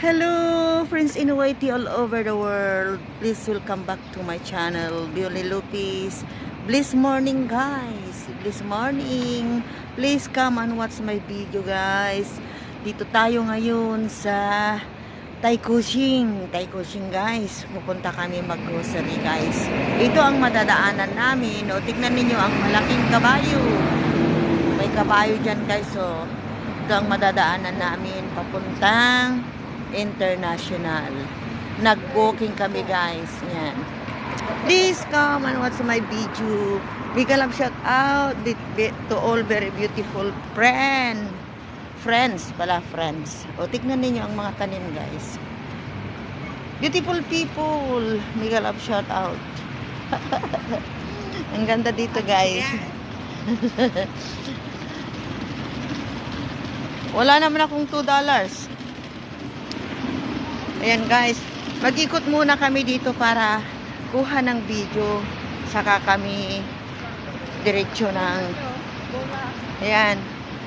Hello, friends in Hawaii all over the world. Please welcome back to my channel, Bioli Lupis. Bless morning, guys. Bless morning. Please come and watch my video, guys. Dito tayo ngayon sa Taikushing, guys. Pupunta kami mag-grocery, guys. Ito ang madadaanan namin. O, tignan ninyo ang malaking kabayo. May kabayo dyan, guys. So, ito ang madadaanan namin papuntang international. Nag-booking kami, guys. Yan. Please come and watch my video. Big love shout out to all very beautiful friends. O, tignan ninyo ang mga tanim, guys. Beautiful people. Big love shout out. Ang ganda dito, guys. Wala naman akong $2. Ayan, guys, mag-ikot muna kami dito para kuha ng video, saka kami diretsyo ng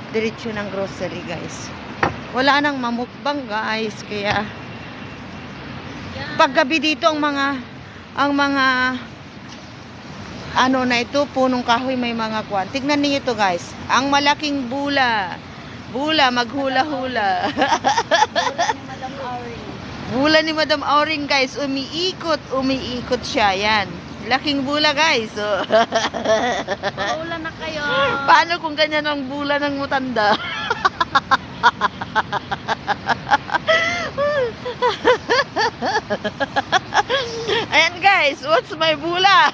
diretsyo ng grocery, guys. Wala nang mamukbang, guys, kaya paggabi dito ang mga ano na ito, punong kahoy, may mga kwan. Tignan niyo ito, guys, ang malaking bula maghula-hula. Bula ni Madam Auring, guys, umiikot siya, yan. Laking bula, guys. So, Paula na kayo. paano kung ganyan ang bula ng mutanda? Ayan, guys, what's my bula?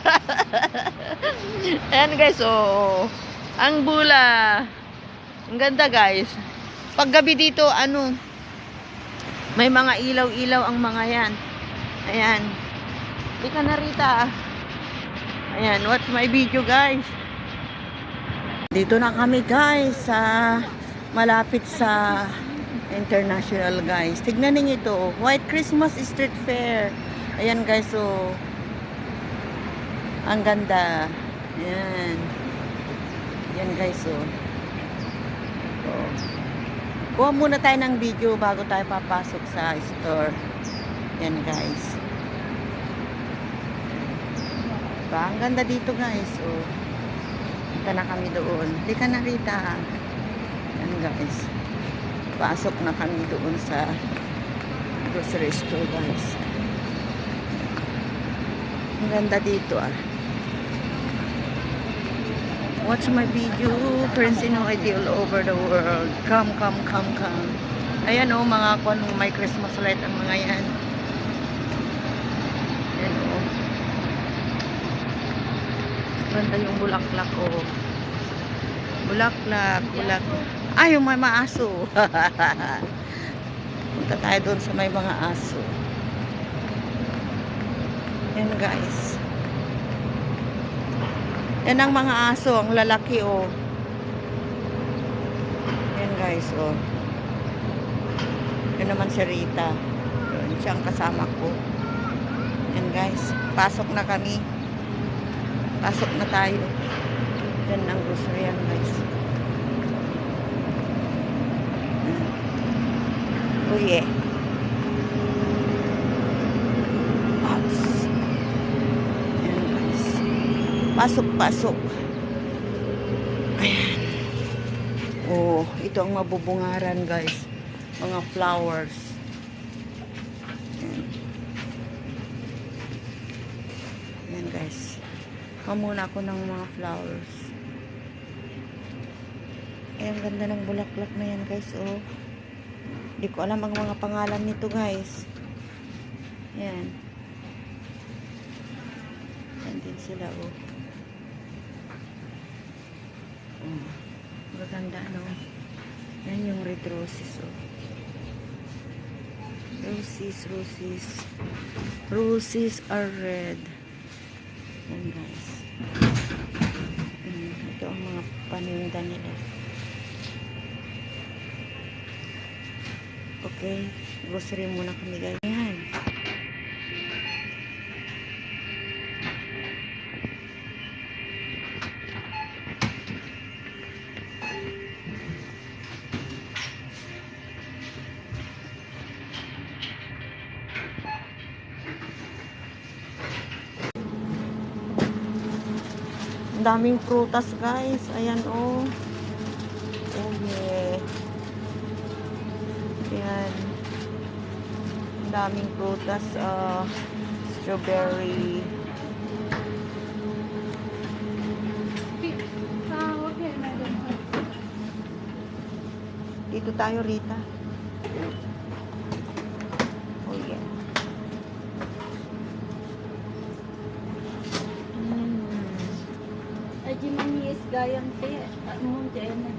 Ayan, guys, oh, ang bula. Ang ganda, guys. Paggabi dito, may mga ilaw-ilaw ang mga yan. Ayan. Di ka na, Rita. Ayan, watch my video, guys. Dito na kami, guys, malapit sa international, guys. Tignan niyo ito. White Christmas Street Fair. Ayan, guys, so ang ganda. Ayan. Ayan, guys, so kuha muna tayo ng video bago tayo papasok sa store. Yan, guys. Diba? Ang ganda dito, guys. So, punta na kami doon. Di ka na, Rita. Yan, guys. Pasok na kami doon sa grocery store, guys. Ang ganda dito, Watch my video, friends in Hawaii all over the world. Come. Ayan, mga may Christmas light ang mga yan. Ayan, ganda yung bulaklak, Bulaklak. Ay, yung may maaso. Punta tayo doon sa may mga aso. Ayan, guys. Yan ang mga aso, ang lalaki, Yan, guys, Yan naman si Rita. Yun, siya ang kasama ko. Yan, guys. Pasok na kami. Pasok na tayo. Yan ang grocery yan, guys. Oh, yeah. Pasok. Ayan. Ito ang mabubungaran, guys. Mga flowers. Ayan, guys. Kamuna ako ng mga flowers. Ayan, ganda ng bulaklak na yan, guys, Hindi ko alam ang mga pangalan nito, guys. Ayan. Ayan din sila, maganda, yan yung red roses, roses are red. Yan, guys. Ito ang mga paninda nila. Okay, grocery muna kami, guys. Yan. Daming prutas, guys. Ayan, oh. Oh, yeah. Ayan. Daming prutas. Strawberry. Dito tayo, Rita. Oh, yeah. Aji manis gayang te. Ano dyan na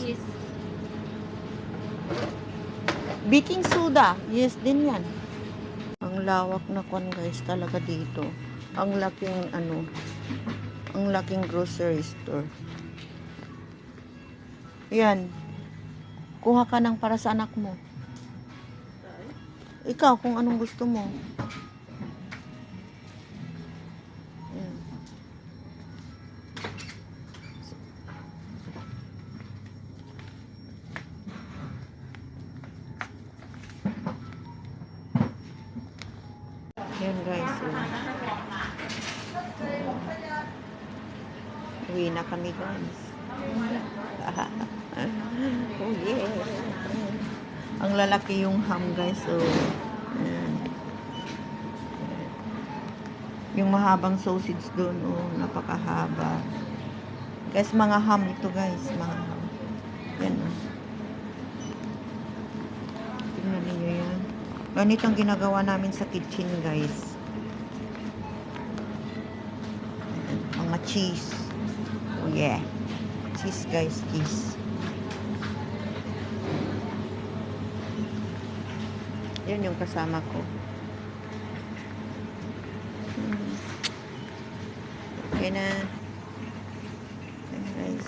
yes. Baking soda. Yes, din yan. Ang lawak na kwan, guys, talaga dito. Ang laking, ang laking grocery store. Yan. Kuha ka ng para sa anak mo. Ikaw, kung anong gusto mo. Yan. Yan, guys. Uwi na kami, guys. Oh, yeah. Ang lalaki yung ham, guys. So, yung mahabang sausage doon, oh, napakahaba. Guys, mga ham ito, guys. Mga ham. Yan, oh. Tingnan niyo yan. Ganito ang ginagawa namin sa kitchen, guys. Mga cheese. Oh, yeah. Cheese, guys. Cheese. Yan yung kasama ko. Okay na. Ayan, guys.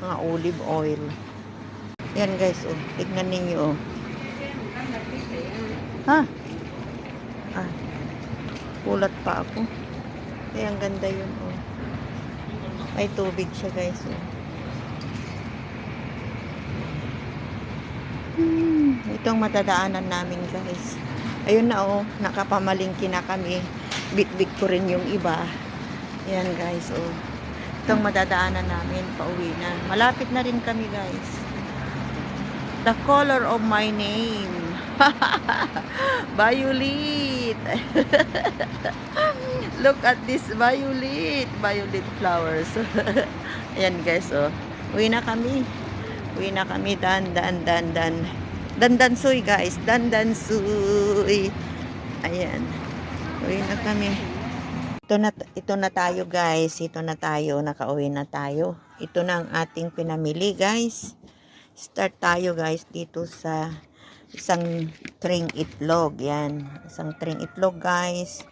Mga olive oil. Yan, guys. Oh. Tignan ninyo. Oh. Ha? Ah. Kulat pa ako. Ay, ang ganda yun. Oh. May tubig siya, guys. Oh. Ito ang matadaanan namin, guys. Ayun na, oh. Nakapamalingki na kami. Bit-bit ko rin yung iba. Yan, guys. Oh. Ito ang matadaanan namin. Pauwi na. Malapit na rin kami, guys. The color of my name. Violet. Look at this violet. Violet flowers. Ayan, guys, oh. Uwi na kami. Uwi na kami. Dandansuy, guys. Dandansuy. Ayan. Uwi na kami. Ito na tayo, guys. Ito na tayo. Nakauwi na tayo. Ito na ang ating pinamili, guys. Start tayo, guys, dito sa isang tring itlog. Yan. Isang tring itlog, guys.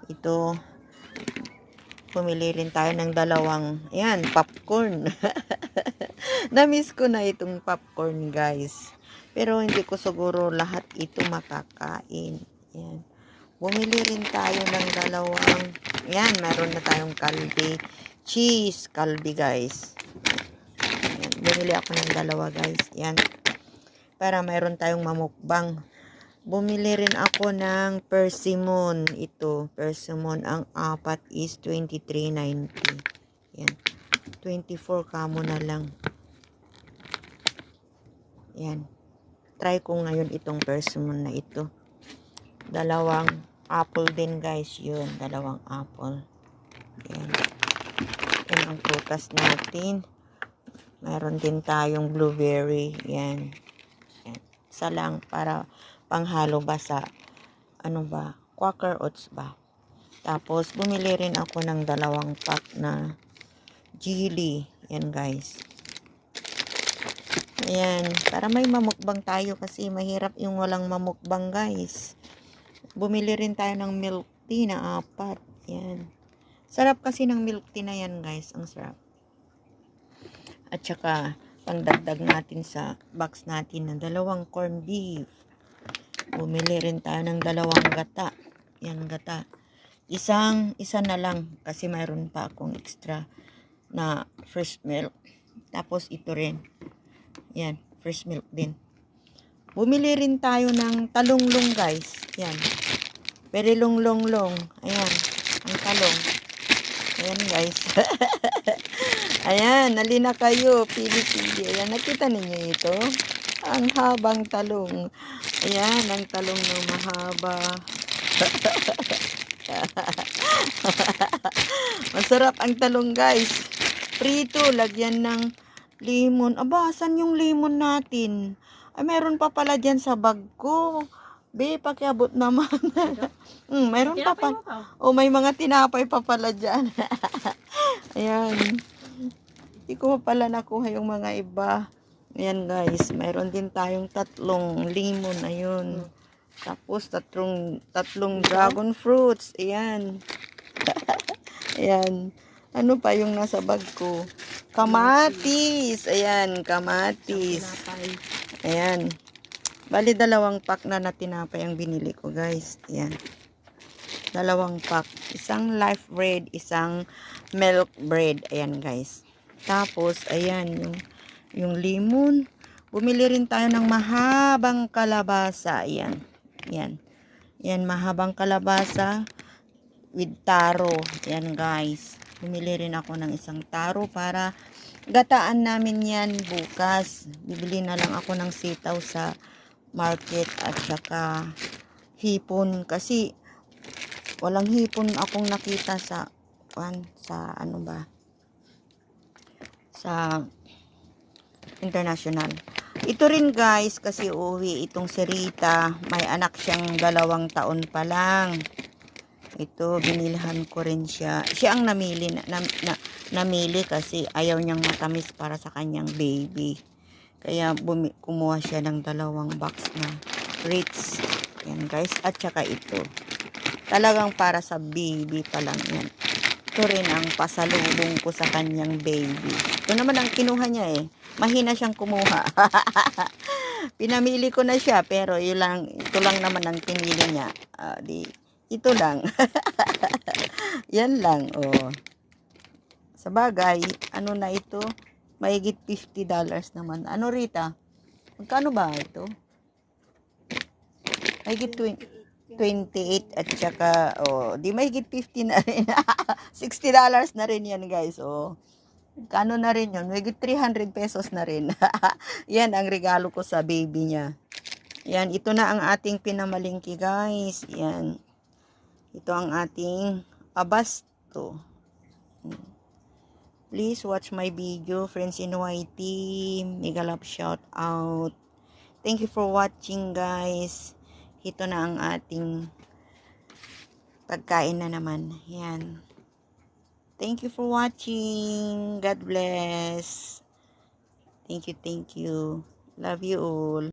Ito. Pumili rin tayo ng dalawang, yan, popcorn. Namiss ko na itong popcorn, guys. Pero hindi ko siguro lahat ito makakain. Yan. Bumili rin tayo ng dalawang, yan, meron na tayong kalbi. Cheese kalbi, guys. Yan. Bumili ako ng dalawa, guys. Yan. Para mayroon tayong mamukbang. Bumili rin ako ng persimmon. Ito, persimmon. Ang apat is 23.90. Yan. 24 kamo na lang. Yan. Try ko ngayon itong persimmon na ito. Dalawang apple din, guys. Yun, dalawang apple. Yan. Yan ang prutas natin. Meron din tayong blueberry. Yan. Yan. Isa lang para panghalo ba sa ano ba? Quaker oats ba? Tapos, bumili rin ako ng dalawang pack na jelly. Yan, guys. Ayan. Para may mamukbang tayo kasi mahirap yung walang mamukbang, guys. Bumili rin tayo ng milk tea na 4. Yan. Sarap kasi ng milk tea na yan, guys. Ang sarap. At saka, pangdagdag natin sa box natin na dalawang corned beef. Bumili rin tayo ng dalawang gata. Yan, gata. Isa na lang kasi mayroon pa akong extra na fresh milk. Tapos ito rin. Yan, fresh milk din. Bumili rin tayo ng talunglong, guys. Yan. Very long, long, long. Ayan, ang talong. Ayan, guys. Ayan, nalina kayo. Pili-pili. Ayan, nakita ninyo ito? Ang habang talong. Ayan, ang talong ng mahaba. Masarap ang talong, guys. Prito, lagyan ng limon. Aba, saan yung limon natin? Ay, meron pa pala dyan sa bag ko. Be, pakiabot naman. Meron pa pa. Oh, may mga tinapay pa pala dyan. Ayan. Hindi ko pala nakuha yung mga iba. Ayan, guys. Mayroon din tayong 3 limon. Ayun. Tapos, tatlong dragon fruits. Ayan. Ayan. Ano pa yung nasa bag ko? Kamatis. Ayan, kamatis. Ayan. Bali, 2 pack na tinapay ang binili ko, guys. Ayan. 2 pack. Isang life bread, isang milk bread. Ayan, guys. Tapos, ayan, yung limon. Bumili rin tayo ng mahabang kalabasa. Ayan. Ayan. Ayan, mahabang kalabasa with taro. Ayan, guys. Bumili rin ako ng isang taro para gataan namin yan bukas. Bibili na lang ako ng sitaw sa market at saka hipon kasi walang hipon akong nakita sa ano ba, sa international. Ito rin, guys, kasi uuwi itong si Rita, may anak siyang 2 taon pa lang. Ito, binilhan ko rin siya. Siya ang namili kasi ayaw niyang matamis para sa kanyang baby. Kaya kumuha siya ng 2 box na Ritz. Yan, guys. At saka ito. Talagang para sa baby pa lang yan. Ito rin ang pasalubong ko sa kanyang baby. Ito naman ang kinuha niya eh. Mahina siyang kumuha. Pinamili ko na siya pero ito lang naman ang pinili niya. Ito lang. Yan lang. Oh. Sa bagay, ano na ito? Mahigit $50 naman. Ano, Rita? Magkano ba ito? Mahigit 28 at saka, di mahigit 50 na rin. $60 na rin yan, guys. Kano na rin yun? Mahigit 300 pesos na rin. Yan ang regalo ko sa baby niya. Yan, ito na ang ating pinamalingki, guys. Yan. Ito ang ating abasto. Please watch my video, friends in YT. Mega love shout out. Thank you for watching, guys. Ito na ang ating pagkain na naman. Yan. Thank you for watching. God bless. Thank you, thank you. Love you all.